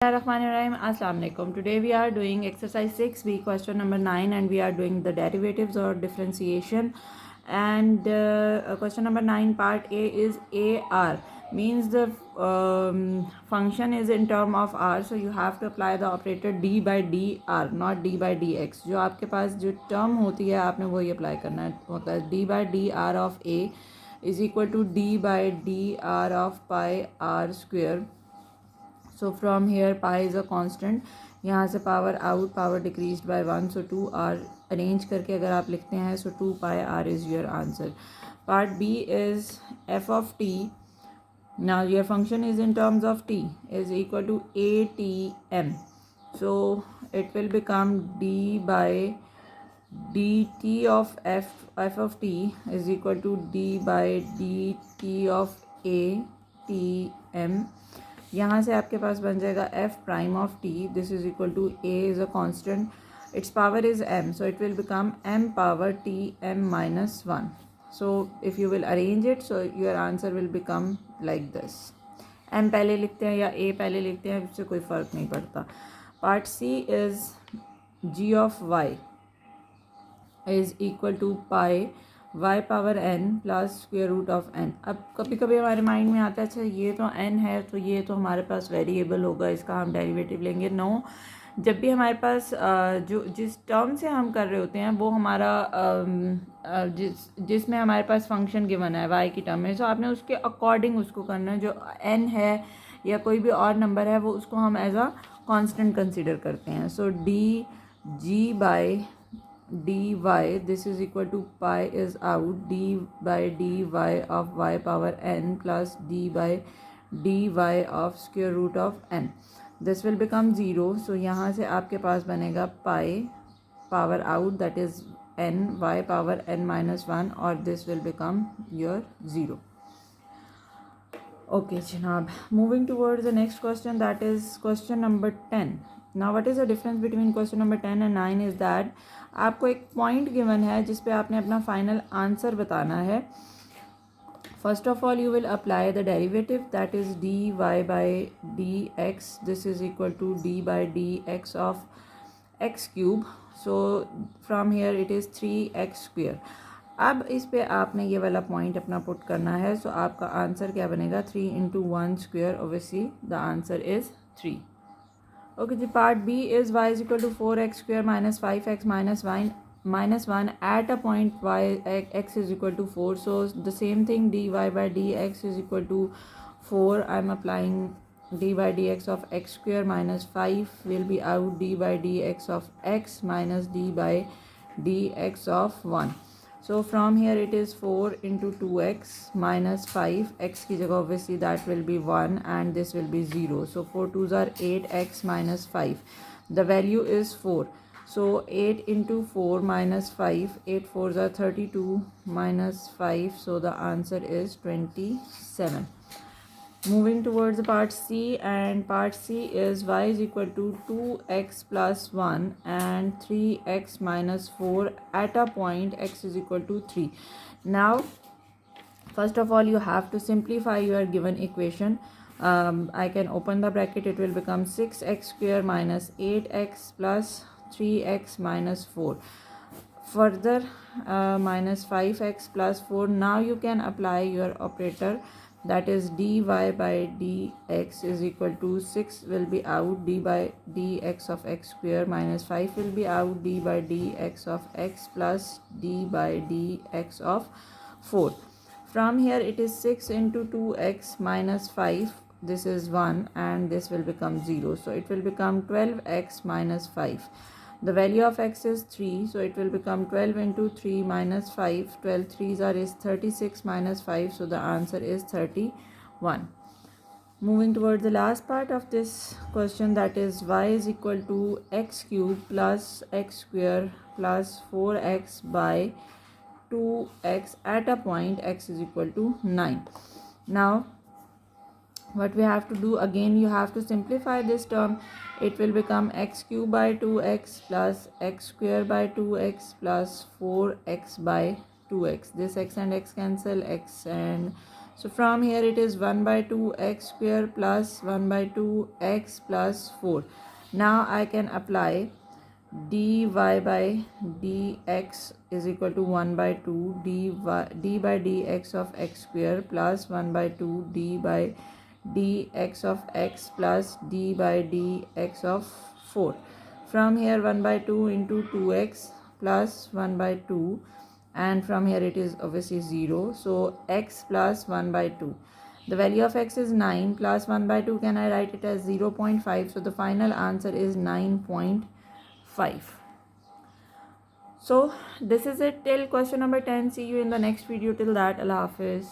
Assalamualaikum. Today we are doing exercise 6b question number 9 and we are doing the derivatives or differentiation and question number 9 part A is AR means the function is in term of R, so you have to apply the operator d by dr not d by dx. जो आपके पास जो term होती है आपने वही apply करना है, होता है d by dr of A is equal to d by dr of pi r square. So from here pi is a constant, यहाँ से power out, power decreases by 1, so 2 r arrange करके अगर आप लिखते हैं so 2 pi r is your answer. Part b is f of t. Now your function is in terms of t is equal to a t m, so it will become d by d t of f of t is equal to D by d t of a t m. यहाँ से आपके पास बन जाएगा f prime of t, this is equal to a is a constant, its power is m, so it will become m power t m minus 1. So if you will arrange it so your answer will become like this. M पहले लिखते हैं या ए पहले लिखते हैं, इससे कोई फ़र्क नहीं पड़ता. Part c is g of y is equal to pi y power n plus square root of n. अब कभी कभी हमारे माइंड में आता है अच्छा ये तो n है तो ये तो हमारे पास वेरिएबल होगा, इसका हम डेरिवेटिव लेंगे. नो, जब भी हमारे पास जो जिस टर्म से हम कर रहे होते हैं वो हमारा जिसमें हमारे पास फंक्शन गिवन है y की टर्म में, सो आपने उसके अकॉर्डिंग उसको करना है. जो n है या कोई भी और नंबर है वो उसको हम एज अ कांस्टेंट कंसिडर करते हैं. So d g by dy, this is equal to pi is out, d by dy of y power n plus d by dy of square root of n. This will become 0, so यहाँ से आपके पास बनेगा pi power out that is n y power n minus 1 और this will become your 0. Okay जनाब, moving towards the next question, that is question number 10. Now what is the difference between question number 10 and 9 is that आपको एक point given है जिस पे आपने अपना final answer बताना है. First of all you will apply the derivative that is d y by d x, this is equal to d by d x of x cube. So from here it is 3x square. अब इस पे आपने ये वाला point अपना put करना है. सो आपका आंसर क्या बनेगा, 3 into 1 square, obviously the answer is 3. Okay जी, part b is y is equal to 4x square minus 5x minus 1 at a point y x is equal to 4. So the same thing dy by d x is equal to 4. I am applying dy by dx of x square minus 5 will be out dy by dx of x minus dy by dx of 1. So from here it is 4 into 2x minus 5, x की जगह obviously that will be 1 and this will be 0. So 4 2s are 8x minus 5. The value is 4. So 8 into 4 minus 5, 8 4s are 32 minus 5. So the answer is 27. Moving towards the part C, and part C is y is equal to 2x plus 1 and 3x minus 4 at a point x is equal to 3. Now first of all you have to simplify your given equation. I can open the bracket, it will become 6x square minus 8x plus 3x minus 4. Further minus 5x plus 4. Now you can apply your operator, that is dy by dx is equal to 6 will be out d by dx of x square minus 5 will be out d by dx of x plus d by dx of 4. From here it is 6 into 2x minus 5, this is 1 and this will become 0. So it will become 12x minus 5. The value of x is 3, so it will become 12 into 3 minus 5. 12 3s are is 36 minus 5, so the answer is 31. Moving towards the last part of this question, that is y is equal to x cube plus x square plus 4x by 2x at a point x is equal to 9. Now what we have to do, again you have to simplify this term. It will become x cube by 2x plus x square by 2x plus 4x by 2x. This x and x cancel, x and So from here it is 1 by 2 x square plus 1 by 2 x plus 4. Now I can apply dy by dx is equal to 1 by 2 d by dx of x square plus 1 by 2 d by dx of x plus d by dx of 4. From here 1 by 2 into 2x plus 1 by 2, and from here it is obviously 0, so x plus 1 by 2. The value of x is 9 plus 1 by 2, can I write it as 0.5? So the final answer is 9.5. So this is it till question number 10. See you in the next video. Till that, Allah Hafiz.